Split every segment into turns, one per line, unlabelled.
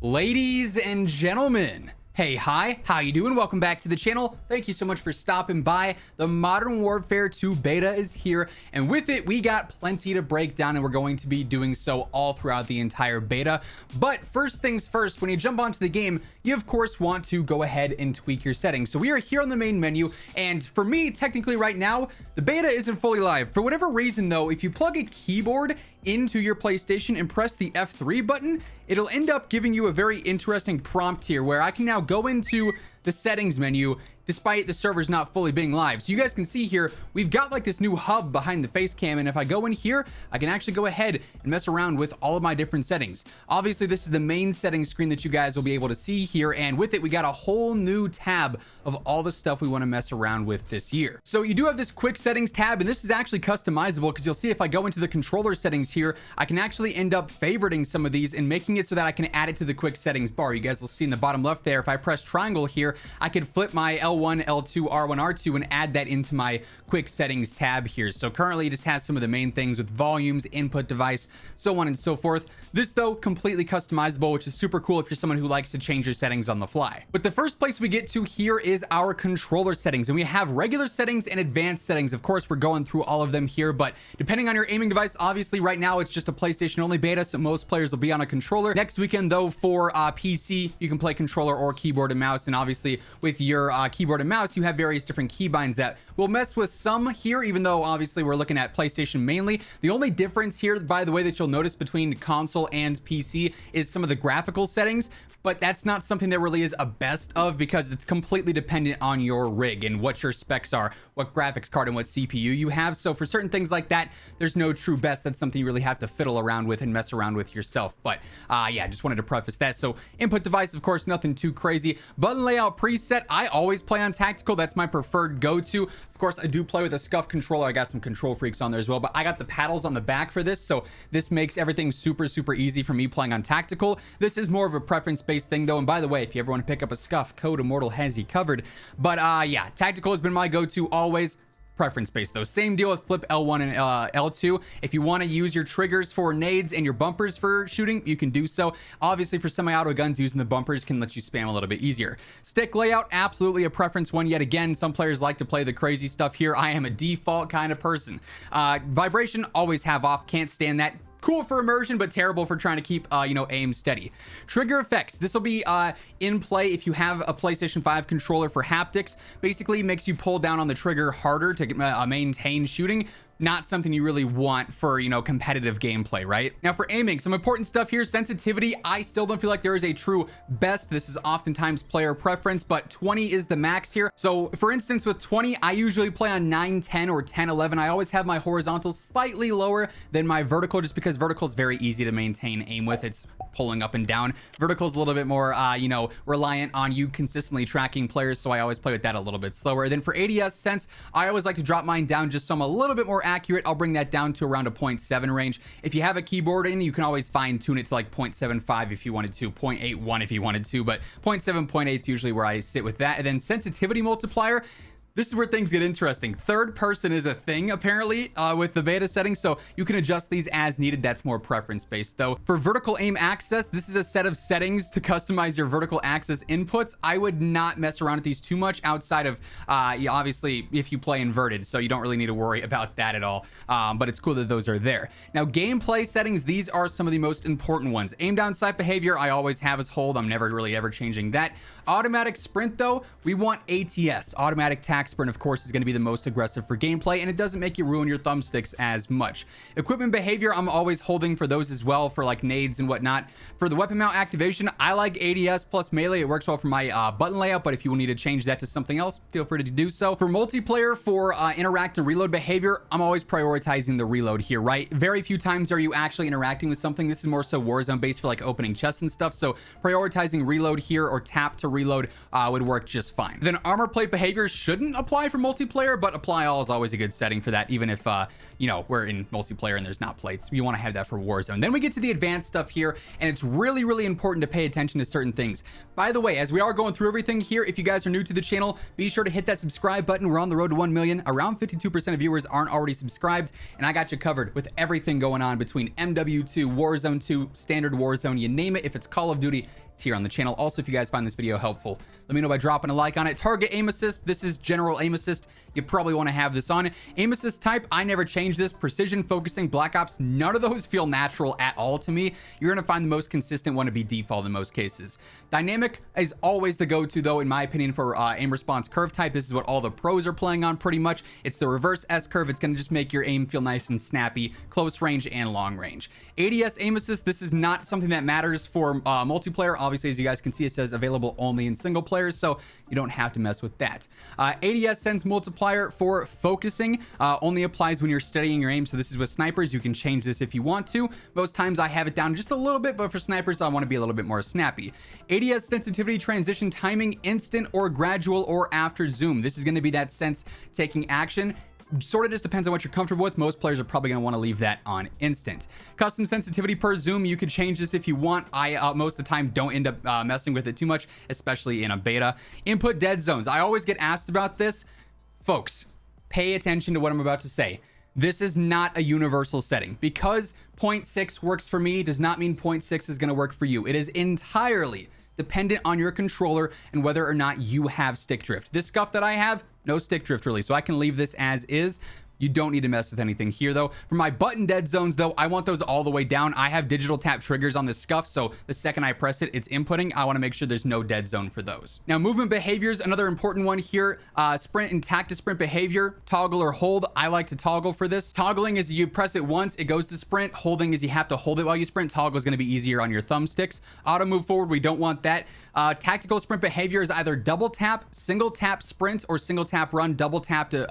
Ladies and gentlemen, hey, hi, how you doing? Welcome back to the channel. Thank you so much for stopping by. The Modern Warfare 2 Beta is here, and with it, we got plenty to break down, and we're going to be doing so all throughout the entire beta. But first things first, when you jump onto the game, you of course want to go ahead and tweak your settings. So we are here on the main menu, and for me, technically right now, the beta isn't fully live. For whatever reason though, if you plug a keyboard into your PlayStation and press the F3 button, it'll end up giving you a very interesting prompt here where I can now go into the settings menu despite the servers not fully being live. So you guys can see here, we've got like this new hub behind the face cam, and if I go in here, I can actually go ahead and mess around with all of my different settings. Obviously, this is the main settings screen that you guys will be able to see here, and with it, we got a whole new tab of all the stuff we want to mess around with this year. So you do have this quick settings tab, and this is actually customizable because you'll see if I go into the controller settings here, I can actually end up favoriting some of these and making it so that I can add it to the quick settings bar. You guys will see in the bottom left there, if I press triangle here, I can flip my L1, L2, R1, R2 and add that into my quick settings tab here. So currently it just has some of the main things with volumes, input device, so on and so forth. This though, completely customizable, which is super cool if you're someone who likes to change your settings on the fly. But the first place we get to here is our controller settings, and we have regular settings and advanced settings. Of course, we're going through all of them here, but depending on your aiming device, obviously right now it's just a PlayStation only beta, so most players will be on a controller. Next weekend though, for PC, you can play controller or keyboard and mouse, and obviously with your keyboard and mouse, you have various different keybinds that will mess with some here, even though obviously we're looking at PlayStation mainly. The only difference here, by the way, that you'll notice between console and PC is some of the graphical settings, but that's not something that really is a best of because it's completely dependent on your rig and what your specs are, what graphics card and what CPU you have. So for certain things like that, there's no true best. That's something you really have to fiddle around with and mess around with yourself. But yeah, just wanted to preface that. So input device, of course, nothing too crazy. Button layout preset, I always play on tactical. That's my preferred go-to. Of course, I do play with a scuff controller. I got some control freaks on there as well, but I got the paddles on the back for this, so this makes everything super easy for me playing on tactical. This is more of a preference-based thing though, and by the way, if you ever want to pick up a scuff, COD Immortal has you covered. But yeah, tactical has been my go-to always. Preference based though. Same deal with flip L1 and L2. If you want to use your triggers for nades and your bumpers for shooting, you can do so. Obviously for semi-auto guns, using the bumpers can let you spam a little bit easier. Stick layout, absolutely a preference one yet again. Some players like to play the crazy stuff here. I am a default kind of person. Vibration, always have off, can't stand that. Cool for immersion, but terrible for trying to keep, you know, aim steady. Trigger effects. This will be in play if you have a PlayStation 5 controller for haptics. Basically makes you pull down on the trigger harder to maintain shooting. Not something you really want for, you know, competitive gameplay, right? Now for aiming, some important stuff here. Sensitivity, I still don't feel like there is a true best. This is oftentimes player preference, but 20 is the max here. So for instance, with 20, I usually play on 910 or 1011. I always have my horizontal slightly lower than my vertical, just because vertical is very easy to maintain aim with. It's pulling up and down. Vertical is a little bit more, you know, reliant on you consistently tracking players, so I always play with that a little bit slower. Then for ADS sense, I always like to drop mine down just so I'm a little bit more accurate. I'll bring that down to around a 0.7 range. If you have a keyboard in, you can always fine tune it to like 0.75 if you wanted to, 0.81 if you wanted to, but 0.7, 0.8 is usually where I sit with that. And then sensitivity multiplier, this is where things get interesting. Third person is a thing, apparently, with the beta settings, so you can adjust these as needed. That's more preference-based, though. For vertical aim access, this is a set of settings to customize your vertical access inputs. I would not mess around with these too much outside of, yeah, obviously, if you play inverted, so you don't really need to worry about that at all, but it's cool that those are there. Now, gameplay settings, these are some of the most important ones. Aim down sight behavior, I always have as hold. I'm never really ever changing that. Automatic sprint, though, we want ATS, automatic tac sprint, of course, is going to be the most aggressive for gameplay, and it doesn't make you ruin your thumbsticks as much. Equipment behavior, I'm always holding for those as well, for like nades and whatnot. For the weapon mount activation, I like ADS plus melee. It works well for my button layout, but if you will need to change that to something else, feel free to do so. For multiplayer, for interact and reload behavior, I'm always prioritizing the reload here, right? Very few times are you actually interacting with something. This is more so Warzone based for like opening chests and stuff, so prioritizing reload here or tap to reload would work just fine. Then armor plate behavior shouldn't apply for multiplayer, but apply all is always a good setting for that, even if you know, we're in multiplayer and there's not plates. You want to have that for Warzone. Then we get to the advanced stuff here, and it's really important to pay attention to certain things. By the way, as we are going through everything here, if you guys are new to the channel, be sure to hit that subscribe button. We're on the road to 1 million. Around 52% of viewers aren't already subscribed, and I got you covered with everything going on between MW2, Warzone 2, standard Warzone, you name it. If it's Call of Duty, It's here on the channel. Also, if you guys find this video helpful, let me know by dropping a like on it. Target aim assist. This is general aim assist. You probably want to have this on. Aim assist type, I never change this. Precision, focusing, Black Ops, none of those feel natural at all to me. You're going to find the most consistent one to be default in most cases. Dynamic is always the go-to though, in my opinion, for aim response curve type. This is what all the pros are playing on pretty much. It's the reverse S curve. It's going to just make your aim feel nice and snappy, close range and long range. ADS aim assist, this is not something that matters for multiplayer. Obviously, as you guys can see, it says available only in single players, so you don't have to mess with that. ADS sense multiplier for focusing only applies when you're studying your aim. So this is with snipers. You can change this if you want to. Most times I have it down just a little bit, but for snipers, I want to be a little bit more snappy. ADS sensitivity, transition timing, instant or gradual or after zoom. This is going to be that sense taking action. Sort of just depends on what you're comfortable with. Most players are probably going to want to leave that on instant. Custom sensitivity per zoom, you could change this if you want. I most of the time don't end up messing with it too much, especially in a beta. Input dead zones. I always get asked about this. Folks, pay attention to what I'm about to say. This is not a universal setting. Because 0.6 works for me does not mean 0.6 is going to work for you. It is entirely dependent on your controller and whether or not you have stick drift. This scuff that I have, no stick drift really, so I can leave this as is. You don't need to mess with anything here though. For my button dead zones though, I want those all the way down. I have digital tap triggers on this scuff, so the second I press it, it's inputting. I want to make sure there's no dead zone for those. Now, movement behaviors, another important one here. Sprint and tack to sprint behavior, toggle or hold. I like to toggle for this. Toggling is you press it once, it goes to sprint. Holding is you have to hold it while you sprint. Toggle is going to be easier on your thumbsticks. Auto move forward, we don't want that. Tactical sprint behavior is either double tap, single tap sprint, or single tap run. Double tap to,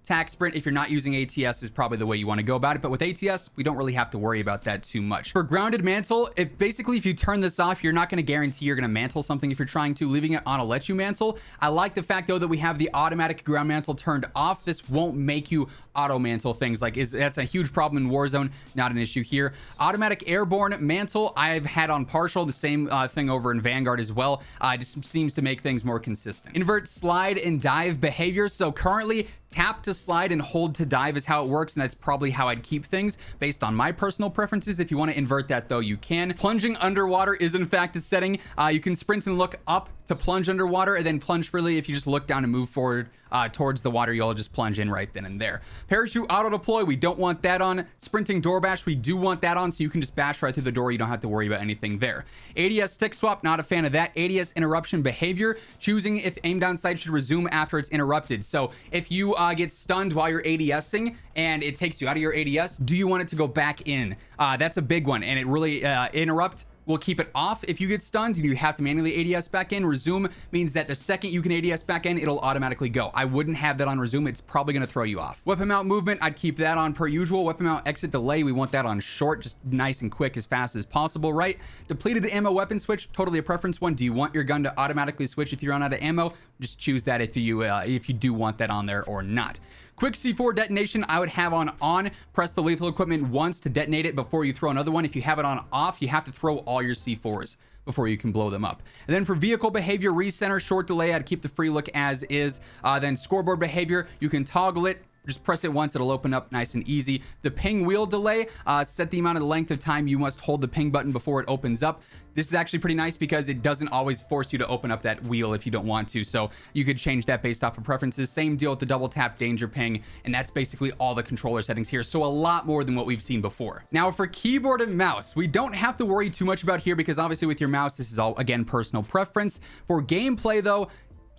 tack sprint if you're not using ATS is probably the way you want to go about it, but with ATS we don't really have to worry about that too much. For grounded mantle, if you turn this off, you're not going to guarantee you're going to mantle something if you're trying to. Leaving it on will let you mantle. I like the fact though that we have the automatic ground mantle turned off. This won't make you auto mantle things. That's a huge problem in Warzone, not an issue here. Automatic airborne mantle I've had on partial, the same thing over in Vanguard as well. Just seems to make things more consistent. Invert slide and dive behavior. So currently tap to slide and hold to dive is how it works, and that's probably how I'd keep things based on my personal preferences. If you want to invert that though, you can. Plunging underwater is in fact a setting. You can sprint and look up to plunge underwater, and then plunge freely. If you just look down and move forward towards the water, you'll just plunge in right then and there. Parachute auto deploy, we don't want that on. Sprinting door bash, we do want that on, so you can just bash right through the door. You don't have to worry about anything there. ADS stick swap, not a fan of that. ADS interruption behavior, choosing if aim down sight should resume after it's interrupted. So if you get stunned while you're ADSing and it takes you out of your ADS, do you want it to go back in? That's a big one, and it really interrupt will keep it off if you get stunned and you have to manually ADS back in. Resume means that the second you can ADS back in, it'll automatically go. I wouldn't have that on resume. It's probably going to throw you off. Weapon mount movement, I'd keep that on per usual. Weapon mount exit delay, we want that on short, just nice and quick, as fast as possible, right? Depleted ammo weapon switch, totally a preference one. Do you want your gun to automatically switch if you run out of ammo? Just choose that if you do want that on there or not. Quick C4 detonation, I would have on. Press the lethal equipment once to detonate it before you throw another one. If you have it on off, you have to throw all your C4s before you can blow them up. And then for vehicle behavior, recenter, short delay, I'd keep the free look as is. Then scoreboard behavior, you can toggle it. Just press it once, it'll open up nice and easy. The ping wheel delay, set the amount of length of time you must hold the ping button before it opens up. This is actually pretty nice because it doesn't always force you to open up that wheel if you don't want to. So you could change that based off of preferences. Same deal with the double tap danger ping. And that's basically all the controller settings here. So a lot more than what we've seen before. Now for keyboard and mouse, we don't have to worry too much about here because obviously with your mouse, this is all, again, personal preference. For gameplay though,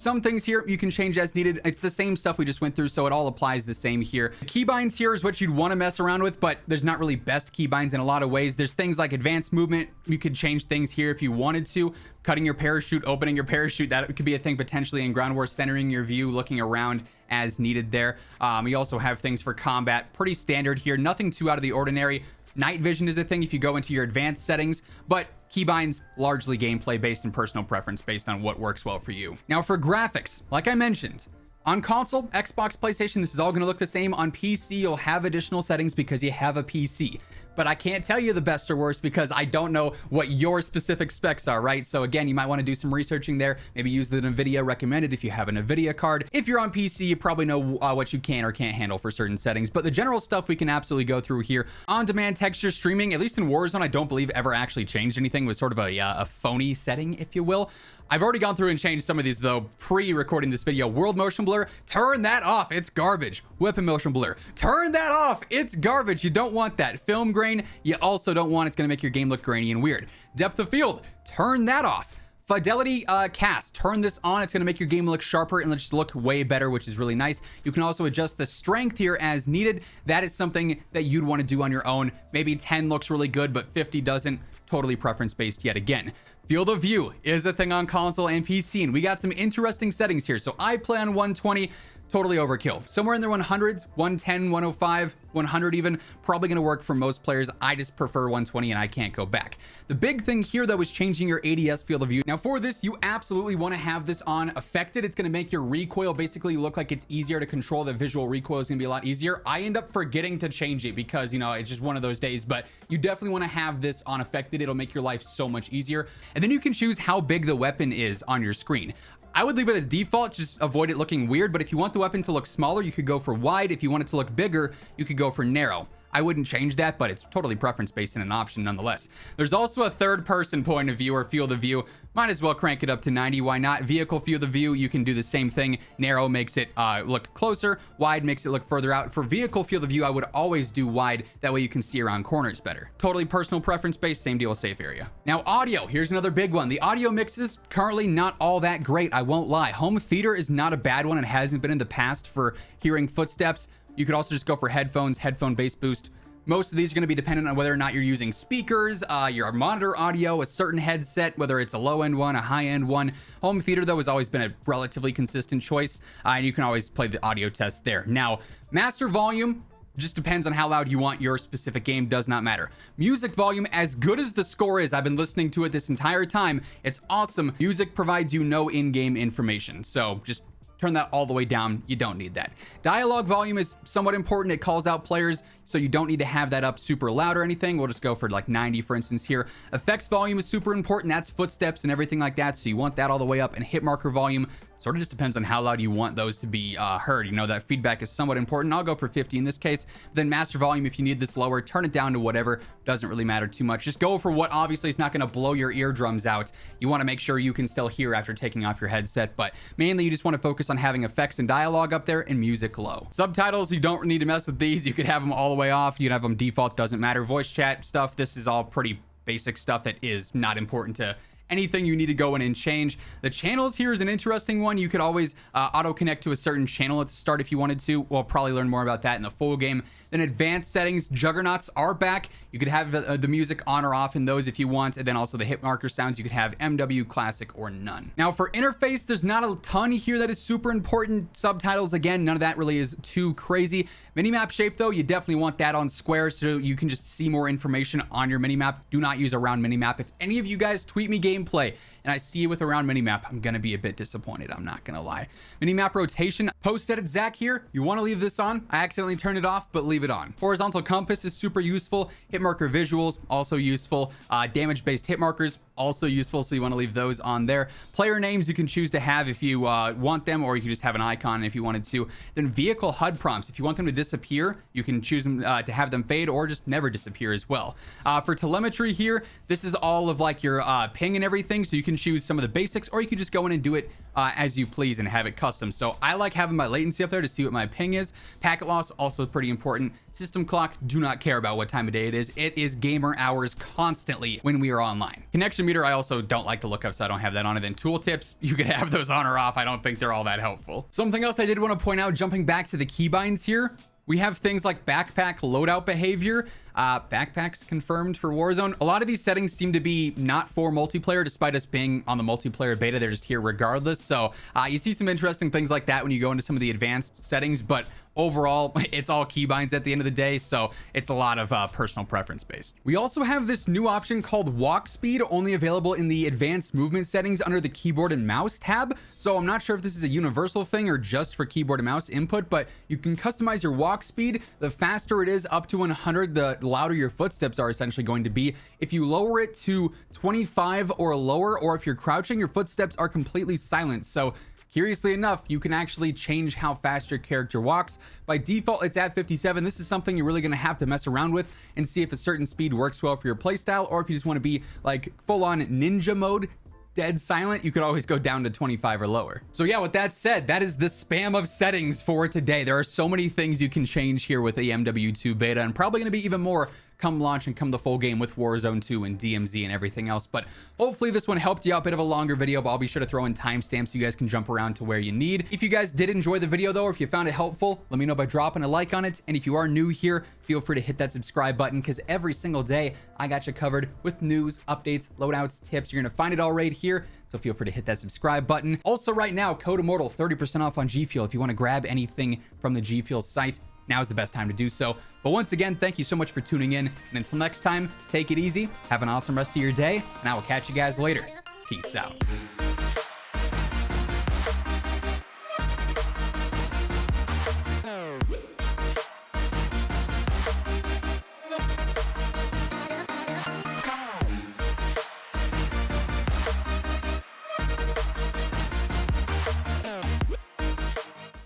some things here you can change as needed. It's the same stuff we just went through, so it all applies the same here. Keybinds here is what you'd want to mess around with, but there's not really best keybinds in a lot of ways. There's things like advanced movement. You could change things here if you wanted to. Cutting your parachute, opening your parachute, that could be a thing potentially in ground war, centering your view, looking around as needed there. We also have things for combat, pretty standard here, nothing too out of the ordinary. Night vision is a thing if you go into your advanced settings, but keybinds largely gameplay based and personal preference based on what works well for you. Now for graphics, like I mentioned, On console, Xbox, PlayStation, this is all going to look the same. On PC, you'll have additional settings because you have a PC. But I can't tell you the best or worst because I don't know what your specific specs are, right? So again, you might want to do some researching there. Maybe use the NVIDIA recommended if you have a NVIDIA card. If you're on PC, you probably know what you can or can't handle for certain settings. But the general stuff we can absolutely go through here. On-demand texture streaming, at least in Warzone, I don't believe ever actually changed anything. It was sort of a phony setting, if you will. I've already gone through and changed some of these though pre-recording this video. World motion blur, turn that off, it's garbage. Weapon motion blur, turn that off, it's garbage. You don't want that. Film grain, you also don't want. It's gonna make your game look grainy and weird. Depth of field, turn that off. Fidelity cast, turn this on. It's gonna make your game look sharper and just look way better, which is really nice. You can also adjust the strength here as needed. That is something that you'd wanna do on your own. Maybe 10 looks really good, but 50 doesn't. Totally preference based yet again. Field of view is a thing on console and PC, and we got some interesting settings here. So I play on 120, totally overkill. Somewhere in the 100s, 110, 105, 100 even, probably gonna work for most players. I just prefer 120 and I can't go back. The big thing here though is changing your ADS field of view. Now for this, you absolutely wanna have this on affected. It's gonna make your recoil basically look like it's easier to control. The visual recoil is gonna be a lot easier. I end up forgetting to change it because, you know, it's just one of those days, but you definitely wanna have this on affected. It'll make your life so much easier. And then you can choose how big the weapon is on your screen. I would leave it as default, just avoid it looking weird, but if you want the weapon to look smaller, you could go for wide. If you want it to look bigger, you could go for narrow. I wouldn't change that, but it's totally preference based and an option nonetheless. There's also a third person point of view or field of view. Might as well crank it up to 90, why not? Vehicle field of view, you can do the same thing. Narrow makes it look closer, wide makes it look further out. For vehicle field of view, I would always do wide, that way you can see around corners better. Totally personal preference based, same deal with safe area. Now audio, here's another big one. The audio mix is currently not all that great, I won't lie. Home theater is not a bad one, and hasn't been in the past for hearing footsteps. You could also just go for headphones, headphone bass boost. Most of these are going to be dependent on whether or not you're using speakers, your monitor audio, a certain headset, whether it's a low-end one, a high-end one. Home theater, though, has always been a relatively consistent choice, and you can always play the audio test there. Now, master volume just depends on how loud you want your specific game, does not matter. Music volume, as good as the score is, I've been listening to it this entire time, it's awesome. Music provides you no in-game information, so just turn that all the way down. You don't need that. Dialogue volume is somewhat important. It calls out players, so you don't need to have that up super loud or anything. We'll just go for like 90, for instance, here. Effects volume is super important. That's footsteps and everything like that, so you want that all the way up. And hit marker volume sort of just depends on how loud you want those to be heard. You know, that feedback is somewhat important. I'll go for 50 in this case. Then master volume, if you need this lower, turn it down to whatever. Doesn't really matter too much. Just go for what obviously is not going to blow your eardrums out. You want to make sure you can still hear after taking off your headset, but mainly you just want to focus on having effects and dialogue up there and music low. Subtitles, you don't need to mess with these. You could have them all the way off. You can have them default, doesn't matter. Voice chat stuff, this is all pretty basic stuff that is not important to anything you need to go in and change. The channels here is an interesting one. You could always auto connect to a certain channel at the start if you wanted to. We'll probably learn more about that in the full game. Then advanced settings, juggernauts are back. You could have the music on or off in those if you want. And then also the hit marker sounds, you could have MW, classic, or none. Now for interface, there's not a ton here that is super important. Subtitles, again, none of that really is too crazy. Minimap shape though, you definitely want that on square so you can just see more information on your minimap. Do not use a round minimap. If any of you guys tweet me gameplay and I see you with a round minimap, I'm gonna be a bit disappointed, I'm not gonna lie. Minimap rotation, post-edit Zach here. You wanna leave this on. I accidentally turned it off, but leave it on. Horizontal compass is super useful. Hit marker visuals, also useful. Damage-based hit markers, also useful, so you want to leave those on there. Player names you can choose to have if you want them, or you can just have an icon if you wanted to. Then vehicle HUD prompts, if you want them to disappear, you can choose them to have them fade or just never disappear as well. For telemetry here, this is all of like your ping and everything, so you can choose some of the basics, or you can just go in and do it as you please and have it custom. So I like having my latency up there to see what my ping is. Packet loss, also pretty important. System clock, do not care about what time of day it is. It is gamer hours constantly when we are online. Connection meter, I also don't like to look up, so I don't have that on it. And tooltips, you could have those on or off. I don't think they're all that helpful. Something else I did want to point out, jumping back to the keybinds here, we have things like backpack loadout behavior. Backpacks confirmed for Warzone. A lot of these settings seem to be not for multiplayer, despite us being on the multiplayer beta. They're just here regardless. So you see some interesting things like that when you go into some of the advanced settings, but overall, it's all keybinds at the end of the day, so it's a lot of personal preference based. We also have this new option called walk speed, only available in the advanced movement settings under the keyboard and mouse tab. So I'm not sure if this is a universal thing or just for keyboard and mouse input, but you can customize your walk speed. The faster it is, up to 100, the louder your footsteps are essentially going to be. If you lower it to 25 or lower, or if you're crouching, your footsteps are completely silent. So curiously enough, you can actually change how fast your character walks. By default, it's at 57. This is something you're really going to have to mess around with and see if a certain speed works well for your playstyle, or if you just want to be like full on ninja mode, dead silent, you could always go down to 25 or lower. So yeah, with that said, that is the spam of settings for today. There are so many things you can change here with the MW2 beta, and probably going to be even more come launch and come the full game with Warzone 2 and DMZ and everything else. But hopefully this one helped you out. Bit of a longer video, but I'll be sure to throw in timestamps so you guys can jump around to where you need. If you guys did enjoy the video though, or if you found it helpful, let me know by dropping a like on it. And if you are new here, feel free to hit that subscribe button, because every single day I got you covered with news, updates, loadouts, tips. You're gonna find it all right here, so feel free to hit that subscribe button. Also right now, COD Immortal, 30% off on G Fuel. If you want to grab anything from the G Fuel site, now is the best time to do so. But once again, thank you so much for tuning in. And until next time, take it easy, have an awesome rest of your day, and I will catch you guys later. Peace out.